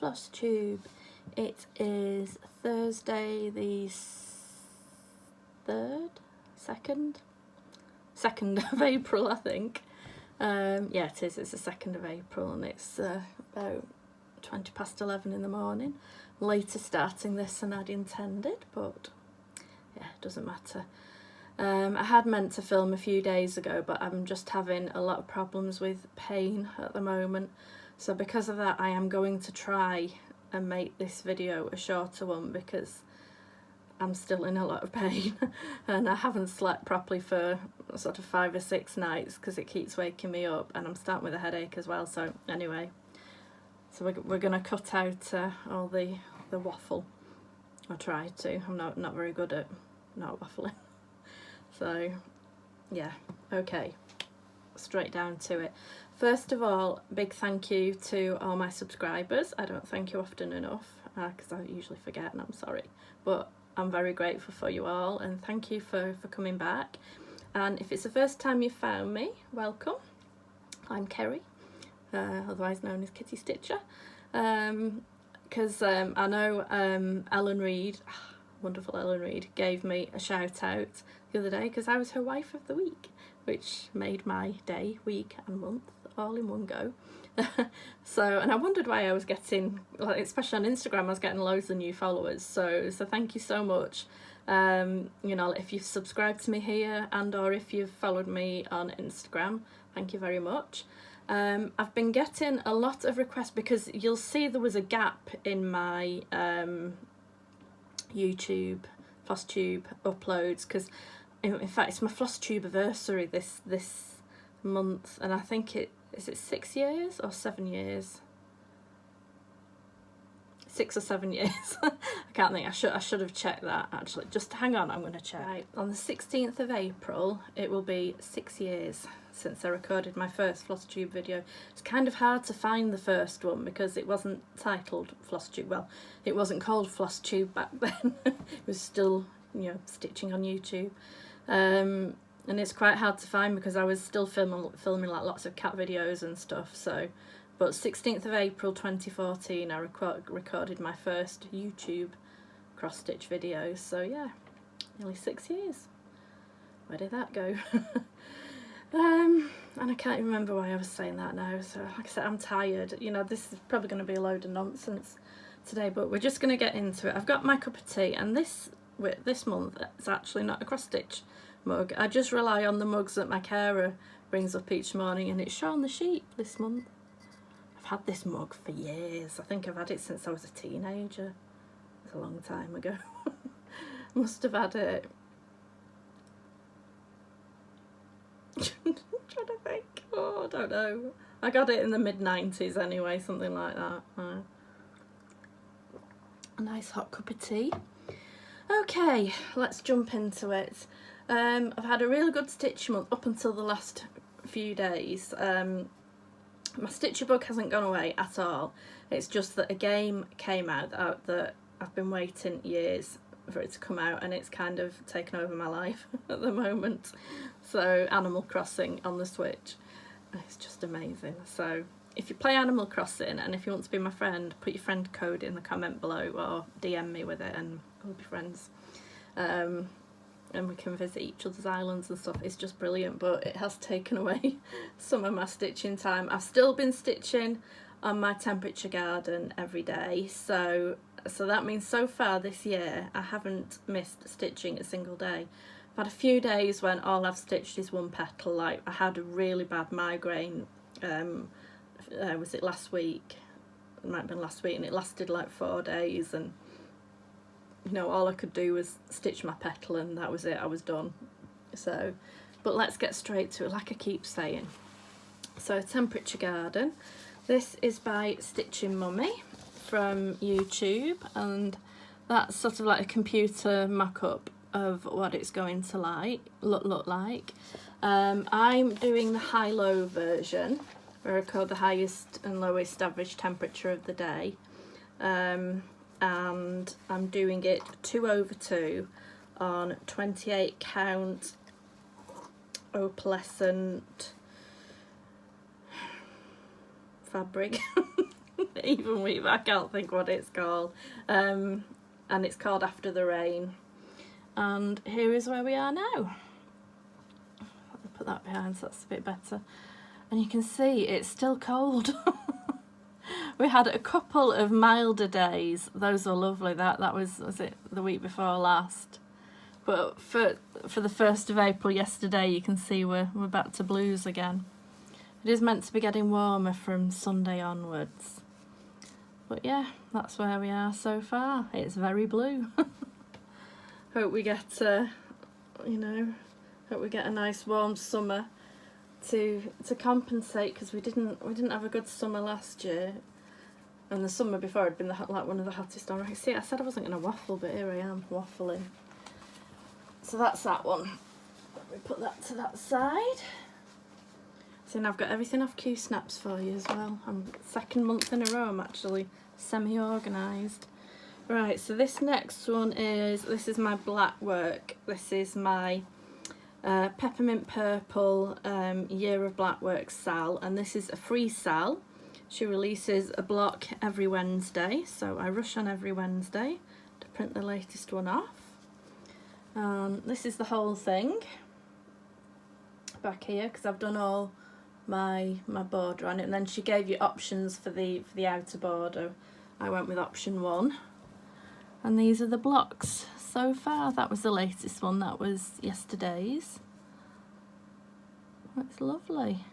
Floss Tube. It is Thursday the 2nd of April, I think. Yeah, it is. It's the 2nd of April, and it's about 20 past 11 in the morning. Later starting this than I'd intended, but yeah, it doesn't matter. I had meant to film a few days ago, but I'm just having a lot of problems with pain at the moment. So because of that, I am going to try and make this video a shorter one because I'm still in a lot of pain and I haven't slept properly for sort of 5 or 6 nights because it keeps waking me up, and I'm starting with a headache as well. So anyway, so we're going to cut out all the waffle. I try to. I'm not very good at not waffling. So yeah, okay, straight down to it. First of all, big thank you to all my subscribers. I don't thank you often enough because I usually forget, and I'm sorry, but I'm very grateful for you all, and thank you for coming back. And if it's the first time you've found me, welcome. I'm Kerry, otherwise known as Kitty Stitcher, because I know Ellen Reid, wonderful Ellen Reid, gave me a shout out the other day because I was her wife of the week, which made my day, week and month all in one go. So, and I wondered why I was getting, like, especially on Instagram, I was getting loads of new followers. So thank you so much. You know, if you've subscribed to me here and or if you've followed me on Instagram, thank you very much. I've been getting a lot of requests because you'll see there was a gap in my YouTube Floss Tube uploads, because in fact it's my Floss Tube anniversary this month, and I think is it 6 years or 7 years? 6 or 7 years. I can't think. I should have checked that actually. Just hang on, I'm going to check. Right. On the 16th of April it will be 6 years since I recorded my first Floss Tube video. It's kind of hard to find the first one because it wasn't titled Floss Tube. Well, it wasn't called Floss Tube back then. It was still, you know, stitching on YouTube. And it's quite hard to find because I was still filming like lots of cat videos and stuff. So, but 16th of April 2014 I recorded my first YouTube cross stitch video. So yeah, nearly 6 years. Where did that go? And I can't even remember why I was saying that now. So like I said, I'm tired. You know, this is probably going to be a load of nonsense today, but we're just going to get into it. I've got my cup of tea, and this month it's actually not a cross stitch mug. I just rely on the mugs that my carer brings up each morning, and it's Shaun the Sheep this month. I've had this mug for years. I think I've had it since I was a teenager. It's a long time ago. Must have had it. I'm trying to think. Oh, I don't know. I got it in the mid-90s anyway, something like that. A nice hot cup of tea. Okay, let's jump into it. I've had a really good stitch month up until the last few days. My stitcher bug hasn't gone away at all. It's just that a game came out that I've been waiting years for it to come out, and it's kind of taken over my life at the moment. So Animal Crossing on the Switch. It's just amazing. So if you play Animal Crossing and if you want to be my friend, put your friend code in the comment below or DM me with it and we'll be friends. And we can visit each other's islands and stuff. It's just brilliant, but it has taken away some of my stitching time. I've still been stitching on my temperature garden every day, so that means so far this year I haven't missed stitching a single day. I've had a few days when all I've stitched is one petal. Like I had a really bad migraine, was it last week? It might have been last week, and it lasted like 4 days, and you know, all I could do was stitch my petal and that was it. I was done. So, but let's get straight to it, like I keep saying. So Temperature Garden, this is by Stitching Mummy from YouTube, and that's sort of like a computer mock-up of what it's going to look like. I'm doing the high-low version, where I call the highest and lowest average temperature of the day. And I'm doing it 2/2 on 28 count opalescent fabric. even weave. I can't think what it's called. And it's called After the Rain. And here is where we are now. Let me put that behind so that's a bit better. And you can see it's still cold. We had a couple of milder days. Those were lovely. That was it the week before last? But for the 1st of April yesterday, you can see we're back to blues again. It is meant to be getting warmer from Sunday onwards. But yeah, that's where we are so far. It's very blue. Hope we get, you know, hope we get a nice warm summer to compensate, because we didn't have a good summer last year, and the summer before had been like one of the hottest on record. See, I said I wasn't going to waffle, but here I am waffling. So that's that one. Let me put that to that side. So now I've got everything off Q Snaps for you as well. I'm 2nd month in a row I'm actually semi-organised. Right, so this next one this is my Blackwork. This is my Peppermint Purple Year of Blackwork Sal, and this is a free Sal. She releases a block every Wednesday, so I rush on every Wednesday to print the latest one off. This is the whole thing back here, because I've done all my border on it, and then she gave you options for the outer border. I went with option 1, and these are the blocks so far. That was the latest one, that was yesterday's. It's lovely.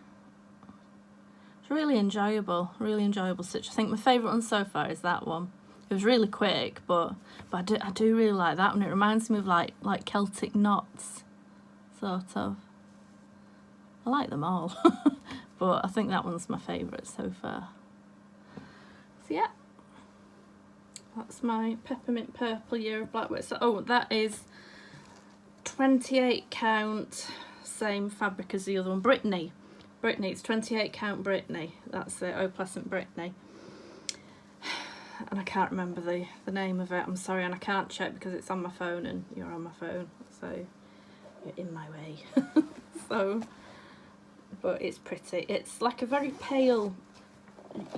It's really enjoyable stitch. I think my favourite one so far is that one. It was really quick, but I do really like that one. It reminds me of like Celtic knots, sort of. I like them all, but I think that one's my favourite so far. So yeah, that's my Peppermint Purple Year of Blackwork. So, oh, that is 28 count, same fabric as the other one. Brittany, it's 28 count Brittany. That's the Eau Pleasant Brittany. And I can't remember the name of it, I'm sorry, and I can't check because it's on my phone and you're on my phone, so you're in my way. So, but it's pretty. It's like a very pale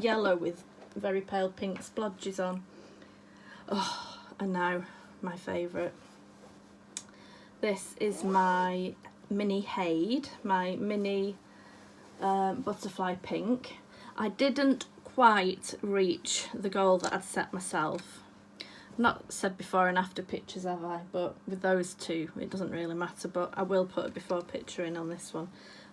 yellow with very pale pink splodges on. Oh, and now my favourite. This is my mini Hade, my mini butterfly pink. I didn't quite reach the goal that I'd set myself. Not said before and after pictures, have I? But with those two, it doesn't really matter, but I will put a before picture in on this one.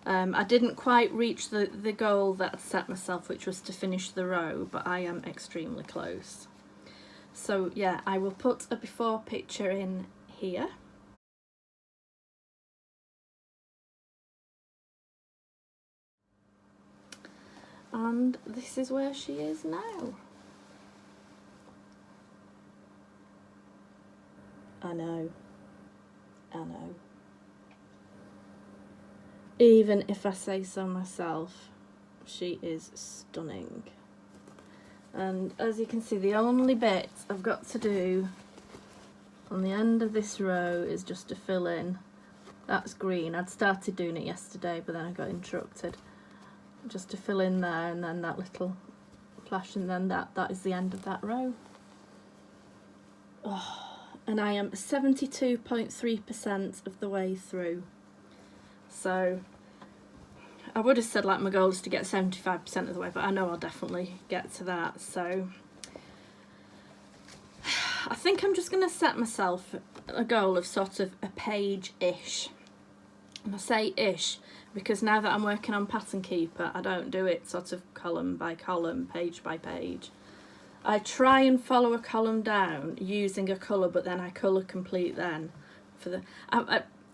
I didn't quite reach the goal that I'd set myself, which was to finish the row, but I am extremely close. So yeah, I will put a before picture in here. And this is where she is now. I know. Even if I say so myself, she is stunning. And as you can see, the only bit I've got to do on the end of this row is just to fill in. That's green. I'd started doing it yesterday, but then I got interrupted. Just to fill in there, and then that little flash, and then that is the end of that row. Oh, and I am 72.3% of the way through. So I would have said like my goal is to get 75% of the way, but I know I'll definitely get to that. So I think I'm just going to set myself a goal of sort of a page-ish. And I say ish because now that I'm working on Pattern Keeper, I don't do it sort of column by column, page by page. I try and follow a column down using a colour, but then I colour complete then. For the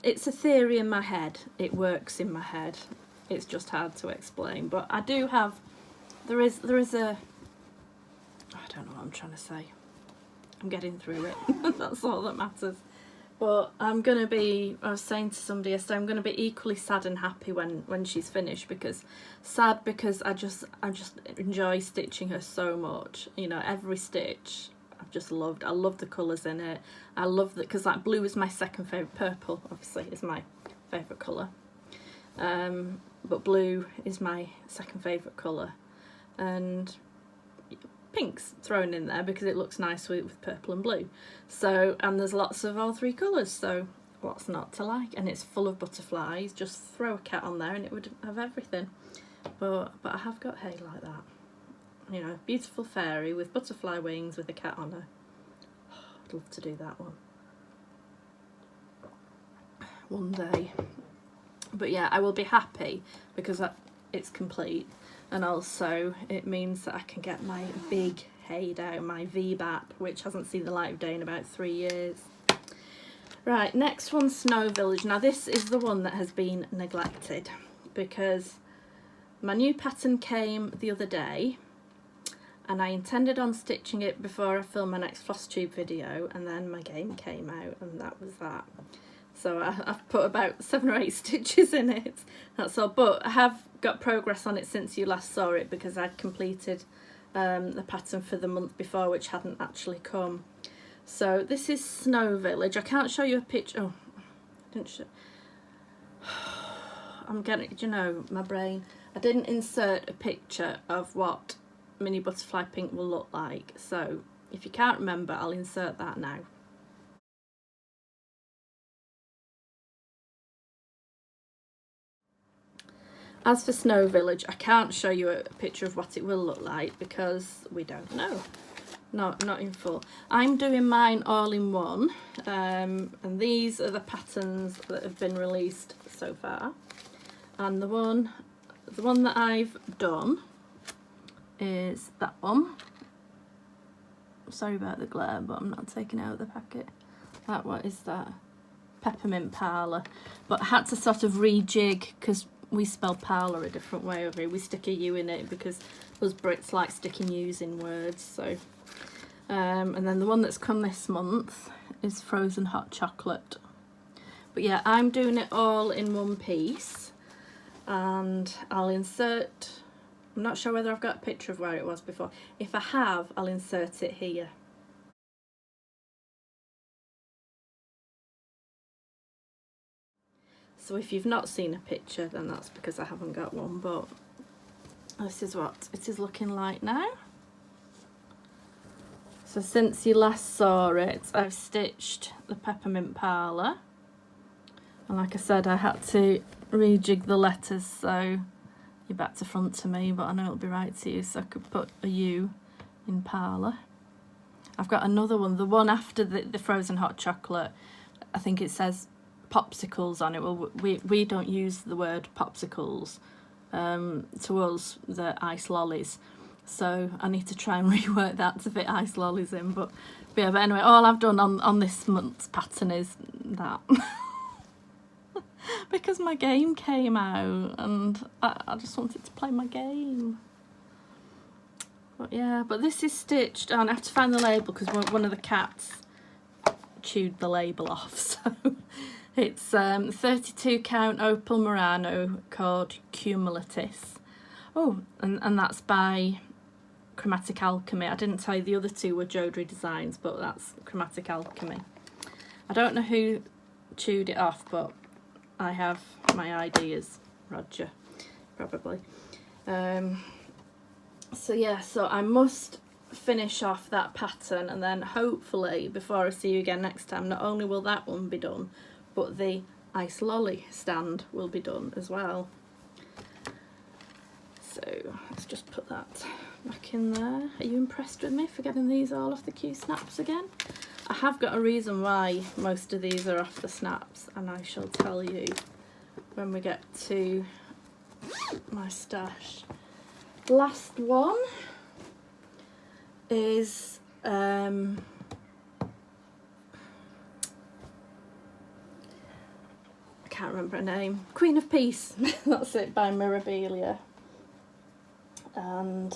it's a theory in my head. It works in my head. It's just hard to explain. But I do have, there is a, I don't know what I'm trying to say. I'm getting through it. That's all that matters. But I'm going to be, I was saying to somebody yesterday, I'm going to be equally sad and happy when she's finished, because sad because I just enjoy stitching her so much. You know, every stitch I've just loved. I love the colours in it. I love that, because like blue is my second favourite, purple obviously is my favourite colour. But blue is my second favourite colour. And pinks thrown in there because it looks nice with purple and blue. So, and there's lots of all three colours, so what's not to like? And it's full of butterflies. Just throw a cat on there and it would have everything. But I have got hay like that. You know, beautiful fairy with butterfly wings with a cat on her. Oh, I'd love to do that one day. But yeah, I will be happy because it's complete, and also it means that I can get my big hay down, my VBAP, which hasn't seen the light of day in about 3 years. Right, next one, Snow Village. Now this is the one that has been neglected because my new pattern came the other day and I intended on stitching it before I filmed my next Floss Tube video, and then my game came out and that was that. So I've put about 7 or 8 stitches in it, that's all. But I have got progress on it since you last saw it because I'd completed the pattern for the month before, which hadn't actually come. So this is Snow Village. I can't show you a picture. Oh, I didn't show. I'm getting, do you know, my brain. I didn't insert a picture of what Mini Butterfly Pink will look like. So if you can't remember, I'll insert that now. As for Snow Village, I can't show you a picture of what it will look like because we don't know. Not in full. I'm doing mine all in one, and these are the patterns that have been released so far. And the one that I've done is that one. Sorry about the glare, but I'm not taking it out of the packet. What is that? Peppermint Parlour. But I had to sort of rejig because we spell parlour a different way over here. We stick a U in it because us Brits like sticking U's in words. So, and then the one that's come this month is Frozen Hot Chocolate. But yeah, I'm doing it all in one piece, and I'll insert. I'm not sure whether I've got a picture of where it was before. If I have, I'll insert it here. So if you've not seen a picture, then that's because I haven't got one, but this is what it is looking like now. So since you last saw it, I've stitched the Peppermint Parlour. And like I said, I had to rejig the letters so you're back to front to me, but I know it'll be right to you, so I could put a U in Parlour. I've got another one, the one after the Frozen Hot Chocolate, I think it says popsicles on it. Well, we don't use the word popsicles. To us, they're ice lollies. So I need to try and rework that to fit ice lollies in. But yeah, but anyway, all I've done on this month's pattern is that. Because my game came out and I just wanted to play my game. But yeah, but this is stitched, and I have to find the label because one of the cats chewed the label off. So it's 32 count Opal Murano called Cumulatis. Oh, and that's by Chromatic Alchemy. I didn't tell you the other two were Jodrey Designs, but that's Chromatic Alchemy. I don't know who chewed it off, but I have my ideas. Roger, probably. So yeah, so I must finish off that pattern, and then hopefully before I see you again next time, not only will that one be done, but the ice lolly stand will be done as well. So let's just put that back in there. Are you impressed with me for getting these all off the Q snaps again? I have got a reason why most of these are off the snaps, and I shall tell you when we get to my stash. Last one is I can't remember her name. Queen of Peace. That's it, by Mirabilia. And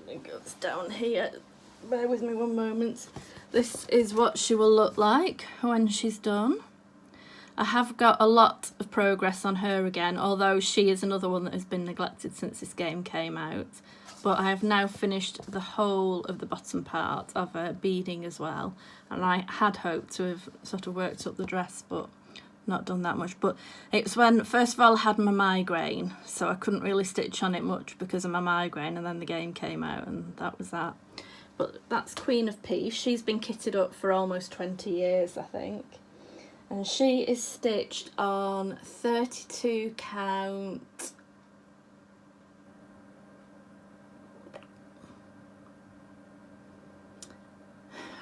it goes down here. Bear with me one moment. This is what she will look like when she's done. I have got a lot of progress on her again, although she is another one that has been neglected since this game came out. But I have now finished the whole of the bottom part of her beading as well. And I had hoped to have sort of worked up the dress, but not done that much, but it was when, first of all, I had my migraine, so I couldn't really stitch on it much because of my migraine, and then the game came out and that was that. But that's Queen of Peace. She's been kitted up for almost 20 years, I think. And she is stitched on 32 count. I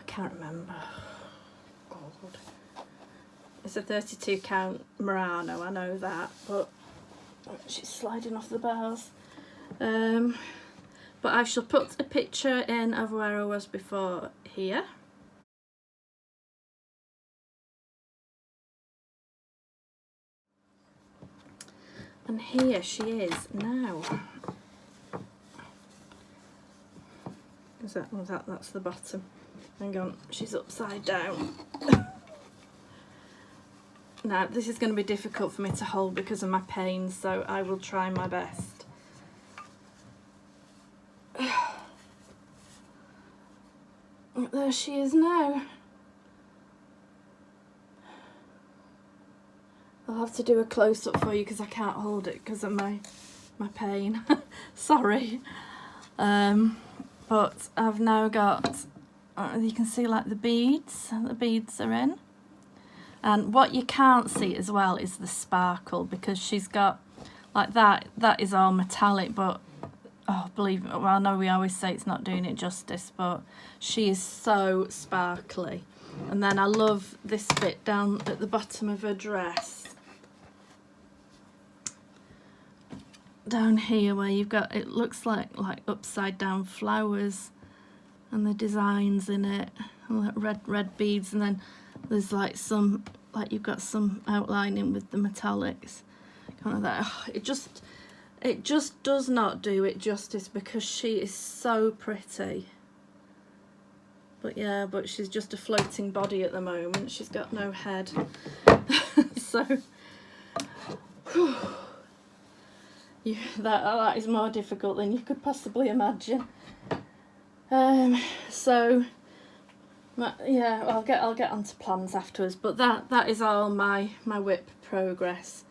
can't remember. God. It's a 32 count Murano, I know that, but she's sliding off the bars. But I shall put a picture in of where I was before here. And here she is now. That's the bottom. Hang on, she's upside down. Now, this is going to be difficult for me to hold because of my pain, so I will try my best. There she is now. I'll have to do a close-up for you because I can't hold it because of my pain. Sorry. But I've now got, you can see like the beads are in. And what you can't see as well is the sparkle, because she's got like that is all metallic, but oh, believe me, well, I know we always say it's not doing it justice, but she is so sparkly. And then I love this bit down at the bottom of her dress. Down here where you've got, it looks like upside down flowers and the designs in it, and red beads, and then there's like some, like you've got some outlining with the metallics. Kind of that. Oh, it just does not do it justice because she is so pretty. But yeah, but she's just a floating body at the moment. She's got no head. So whew, that is more difficult than you could possibly imagine. So yeah, I'll get onto plans afterwards. But that is all my whip progress.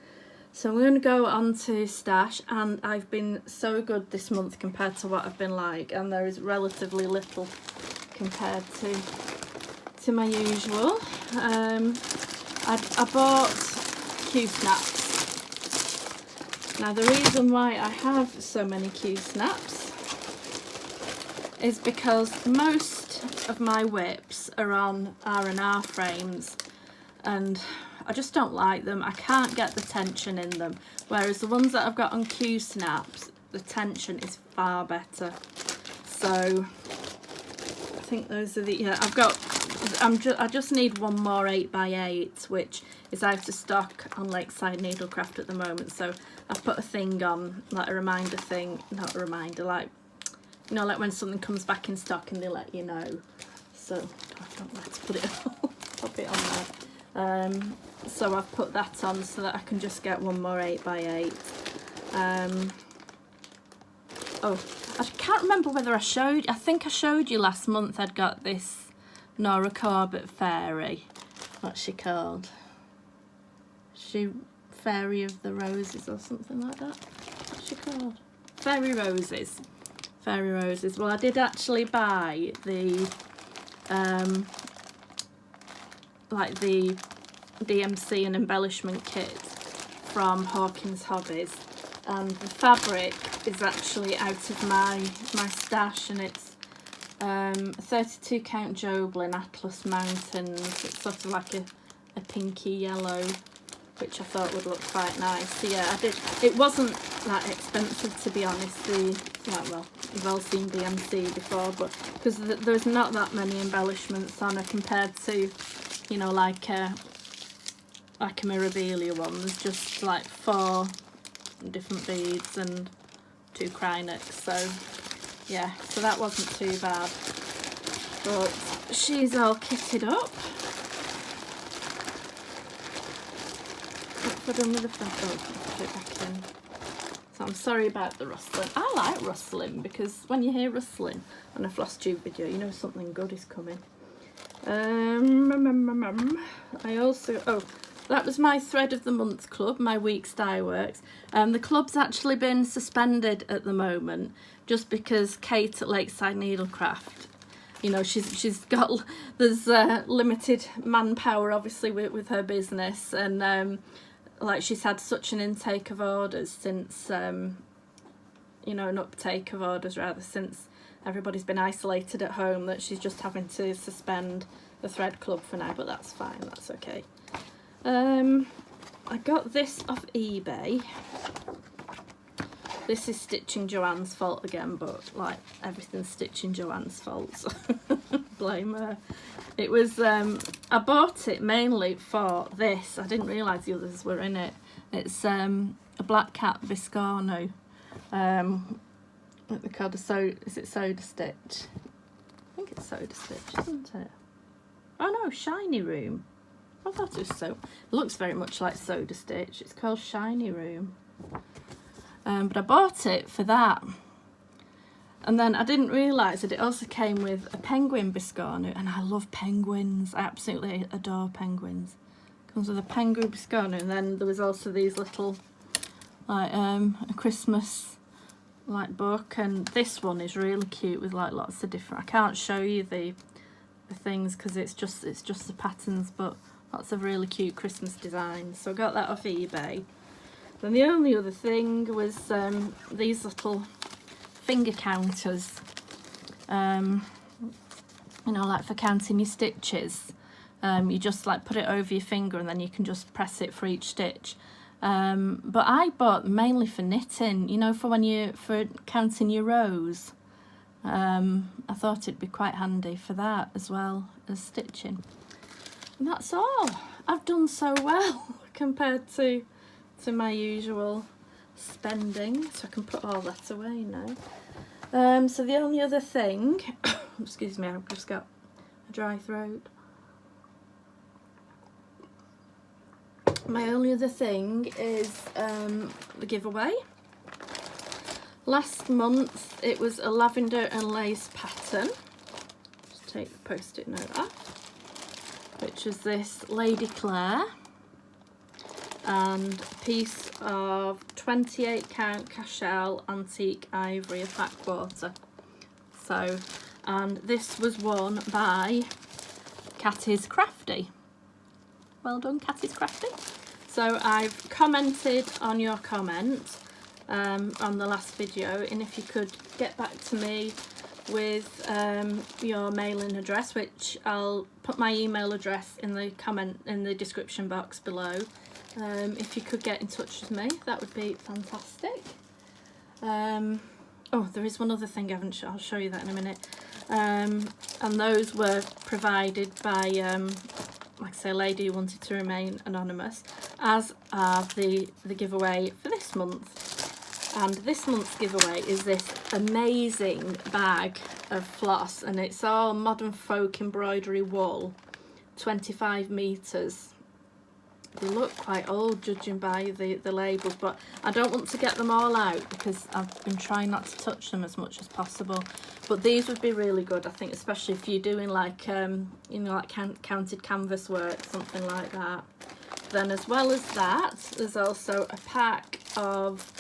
So I'm going to go on to stash, and I've been so good this month compared to what I've been like, and there is relatively little compared to my usual. I bought Q-snaps. Now the reason why I have so many Q-snaps is because most of my whips are on R&R frames, and I just don't like them. I can't get the tension in them, whereas the ones that I've got on Q-snaps, the tension is far better. So I think those are the, yeah, I just need one more 8x8, which is out of stock on Lakeside Needlecraft at the moment. So I've put a thing on, like a reminder thing, not a reminder, like, you know, like when something comes back in stock and they let you know. So I don't know how to put it pop it on there. So I've put that on so that I can just get one more 8x8. Oh, I can't remember whether I showed, I think I showed you last month I'd got this Nora Corbett fairy. What's she called? She Fairy of the Roses or something like that. What's she called? Fairy Roses. Fairy Roses. Well, I did actually buy the like the DMC and embellishment kit from Hawkins Hobbies, and the fabric is actually out of my stash, and it's 32 count Joblin Atlas Mountains. It's sort of like a pinky yellow, which I thought would look quite nice. So yeah, I did. It wasn't that expensive, to be honest. Well, you've all seen DMC before, but because there's not that many embellishments on it compared to, you know, like a Mirabilia one. There's just like 4 different beads and 2 crynocks. So yeah, so that wasn't too bad. But she's all kitted up. What's I done with the front? Oh, put it back in. So I'm sorry about the rustling. I like rustling because when you hear rustling on a Floss tube video, you know something good is coming. I also, that was my thread of the month club, my week's dye works. The club's actually been suspended at the moment just because Kate at Lakeside Needlecraft, you know, she's got, there's limited manpower obviously with her business, and like she's had such an intake of orders since, you know, an uptake of orders rather, since everybody's been isolated at home, that she's just having to suspend the thread club for now, but that's fine, that's okay. I got this off eBay. This is Stitching Joanne's fault again, but like everything's Stitching Joanne's fault, so blame her. It was, I bought it mainly for this. I didn't realise the others were in it. It's a Black Cat Viscano. What they called is it Soda Stitch? I think it's Soda Stitch, isn't it? Oh no, Shiny Room. I thought it was it looks very much like Soda Stitch. It's called Shiny Room. But I bought it for that. And then I didn't realise that it also came with a penguin biscotti, and I love penguins. I absolutely adore penguins. Comes with a penguin biscotti, and then there was also these little, like, a Christmas, like, book. And this one is really cute with, like, lots of different, I can't show you the things because it's just the patterns, but lots of really cute Christmas designs. So I got that off eBay. Then the only other thing was these little finger counters, you know, like for counting your stitches. You just like put it over your finger and then you can just press it for each stitch. But I bought mainly for knitting, you know, for counting your rows. I thought it'd be quite handy for that as well as stitching. And that's all. I've done so well compared to my usual spending, so I can put all that away now. So the only other thing, excuse me, I've just got a dry throat. My only other thing is the giveaway. Last month it was a lavender and lace pattern. Just take the post-it note off, which is this Lady Clare, and a piece of 28 count Cashel antique ivory of Blackwork. So, and this was won by Catty's Crafty. Well done, Catty's Crafty. So I've commented on your comment on the last video, and if you could get back to me with your mailing address, which I'll put my email address in the description box below. If you could get in touch with me, that would be fantastic. Oh, there is one other thing I haven't I'll show you that in a minute. And those were provided by, like I say, a lady who wanted to remain anonymous, as are the giveaway for this month. And this month's giveaway is this amazing bag of floss, and it's all modern folk embroidery wool, 25 metres. They look quite old judging by the labels, but I don't want to get them all out because I've been trying not to touch them as much as possible. But these would be really good, I think, especially if you're doing like, you know, like counted canvas work, something like that. Then as well as that, there's also a pack of,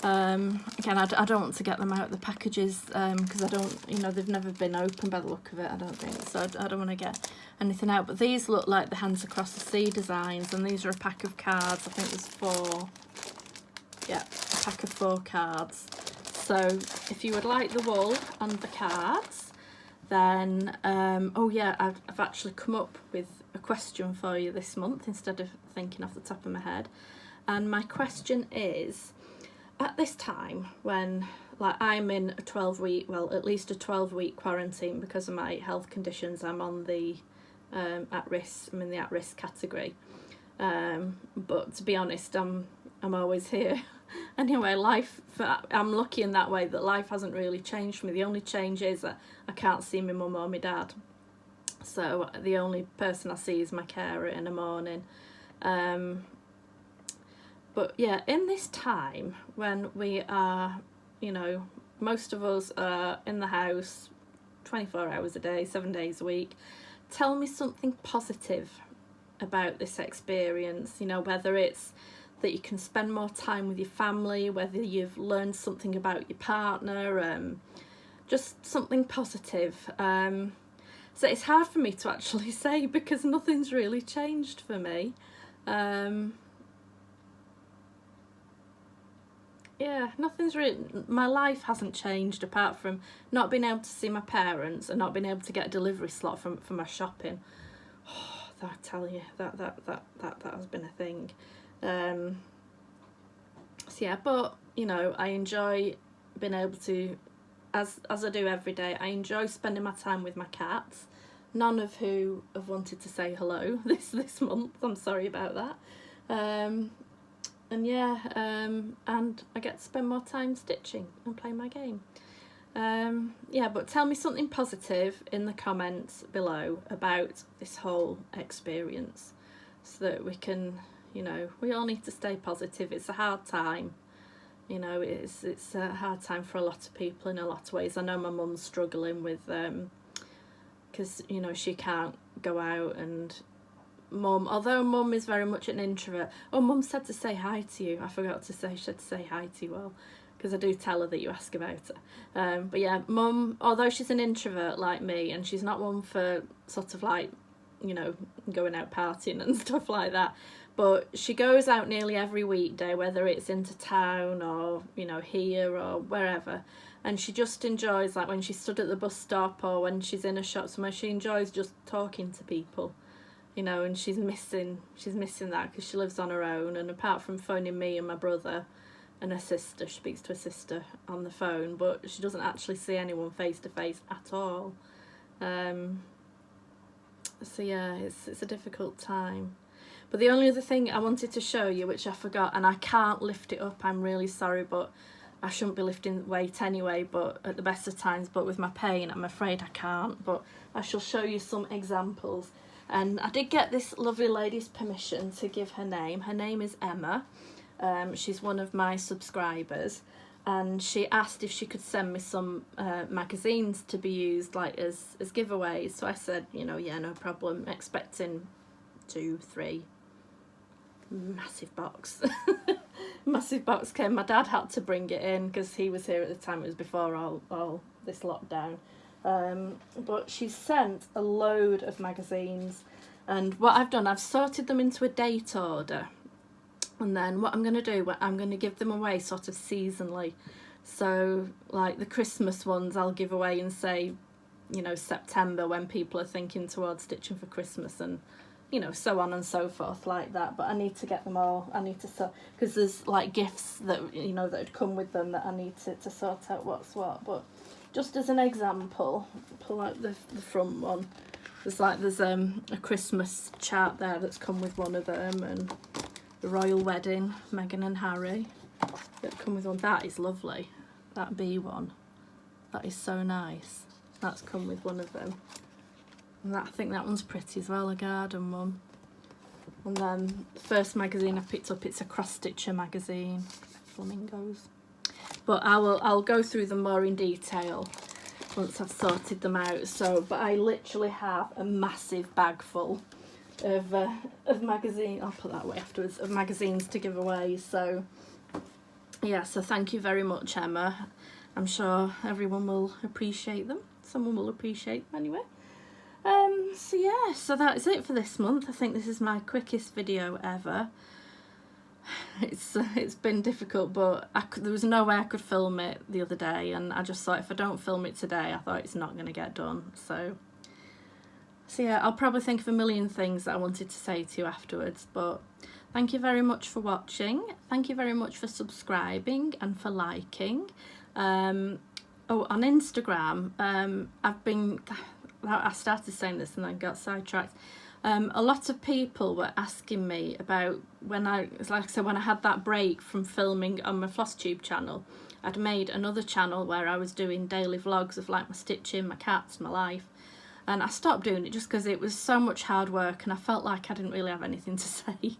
again, I don't want to get them out of the packages because I don't, you know, they've never been opened by the look of it, I don't think, so I don't want to get anything out. But these look like the Hands Across the Sea designs, and these are a pack of cards. I think there's 4, yeah, a pack of 4 cards. So if you would like the wool and the cards, then, oh yeah, I've actually come up with a question for you this month instead of thinking off the top of my head. And my question is, at this time when, like, I'm in a 12-week, well, at least a 12-week quarantine because of my health conditions, I'm on the at risk, I'm in the at-risk category. But to be honest, I'm always here. Anyway, I'm lucky in that way that life hasn't really changed for me. The only change is that I can't see my mum or my dad. So the only person I see is my carer in the morning. But yeah, in this time when we are, you know, most of us are in the house 24 hours a day, 7 days a week, tell me something positive about this experience, you know, whether it's that you can spend more time with your family, whether you've learned something about your partner, just something positive. So it's hard for me to actually say because nothing's really changed for me. Yeah, nothing's really, my life hasn't changed apart from not being able to see my parents and not being able to get a delivery slot for my shopping. Oh, I tell you, that has been a thing. So yeah, but you know, I enjoy being able to, as I do every day, I enjoy spending my time with my cats, none of who have wanted to say hello this month. I'm sorry about that. And yeah, and I get to spend more time stitching and playing my game. Yeah, but tell me something positive in the comments below about this whole experience so that we can, you know, we all need to stay positive. It's a hard time. You know, it's a hard time for a lot of people in a lot of ways. I know my mum's struggling with, because, you know, she can't go out, and Mum, although Mum is very much an introvert. Oh, Mum said to say hi to you. I forgot to say, she said to say hi to you, well, because I do tell her that you ask about her. But yeah, Mum, although she's an introvert like me, and she's not one for sort of like, you know, going out partying and stuff like that, but she goes out nearly every weekday, whether it's into town or, you know, here or wherever. And she just enjoys, like when she's stood at the bus stop or when she's in a shop somewhere, she enjoys just talking to people. You know, and she's missing that because she lives on her own, and apart from phoning me and my brother and her sister, she speaks to her sister on the phone, but she doesn't actually see anyone face to face at all. So yeah, it's a difficult time. But the only other thing I wanted to show you, which I forgot, and I can't lift it up, I'm really sorry, but I shouldn't be lifting weight anyway, but at the best of times, but with my pain I'm afraid I can't, but I shall show you some examples. And I did get this lovely lady's permission to give her name. Her name is Emma. She's one of my subscribers, and she asked if she could send me some magazines to be used like as giveaways. So I said, you know, yeah, no problem. Expecting 2, 3 massive box. Massive box came. My dad had to bring it in because he was here at the time. It was before all this lockdown. But she's sent a load of magazines, and what I've done, I've sorted them into a date order, and then what I'm going to do, I'm going to give them away sort of seasonally. So like the Christmas ones I'll give away in, say, you know, September, when people are thinking towards stitching for Christmas, and you know, so on and so forth like that. But I need to get them all, I need to sort, because there's like gifts that, you know, that would come with them that I need to sort out what's what. But just as an example, pull out the front one. There's a Christmas chart there that's come with one of them, and the royal wedding, Meghan and Harry, that come with one. That is lovely. That B one, that is so nice. That's come with one of them. And that, I think that one's pretty as well, a garden one. And then the first magazine I picked up, it's a cross stitcher magazine, flamingos. But I'll go through them more in detail once I've sorted them out. So, but I literally have a massive bag full of magazine. I'll put that away afterwards, of magazines to give away. So yeah, so thank you very much, Emma. I'm sure everyone will appreciate them. Someone will appreciate them anyway. So yeah, so that is it for this month. I think this is my quickest video ever. It's been difficult, but there was no way I could film it the other day, and I just thought if I don't film it today, I thought it's not going to get done. So yeah, I'll probably think of a million things that I wanted to say to you afterwards, but thank you very much for watching. Thank you very much for subscribing and for liking. Oh, on Instagram, I started saying this and then got sidetracked. A lot of people were asking me about when I had that break from filming on my FlossTube channel. I'd made another channel where I was doing daily vlogs of like my stitching, my cats, my life, and I stopped doing it just because it was so much hard work and I felt like I didn't really have anything to say.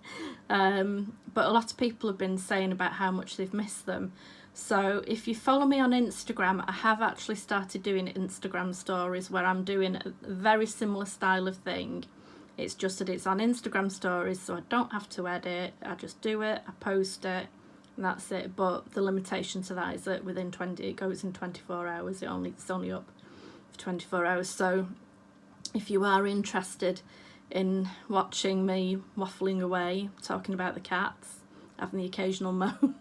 But a lot of people have been saying about how much they've missed them. So if you follow me on Instagram, I have actually started doing Instagram stories where I'm doing a very similar style of thing, It's just that it's on Instagram stories, so I don't have to edit. I just do it, I post it, and that's it. But the limitation to that is that it goes in 24 hours. It's only up for 24 hours. So if you are interested in watching me waffling away, talking about the cats, having the occasional moan,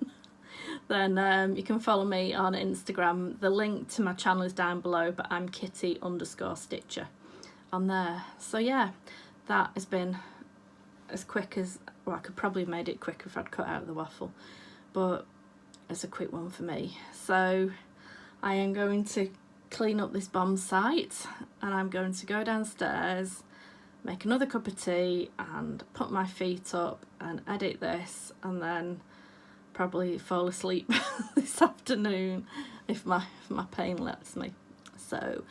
then you can follow me on Instagram. The link to my channel is down below, but I'm Kitty_Stitcher on there. So yeah, that has been as quick as, well, I could probably have made it quicker if I'd cut out the waffle, but it's a quick one for me. So I am going to clean up this bomb site, and I'm going to go downstairs, make another cup of tea and put my feet up and edit this, and then probably fall asleep this afternoon if my pain lets me. So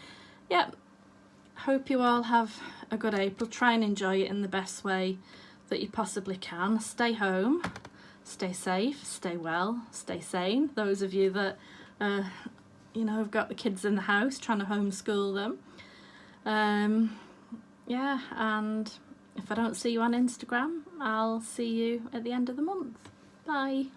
yeah, hope you all have a good April. Try and enjoy it in the best way that you possibly can. Stay home, stay safe, stay well, stay sane. Those of you that you know, have got the kids in the house, trying to homeschool them. Yeah, and if I don't see you on Instagram, I'll see you at the end of the month. Bye.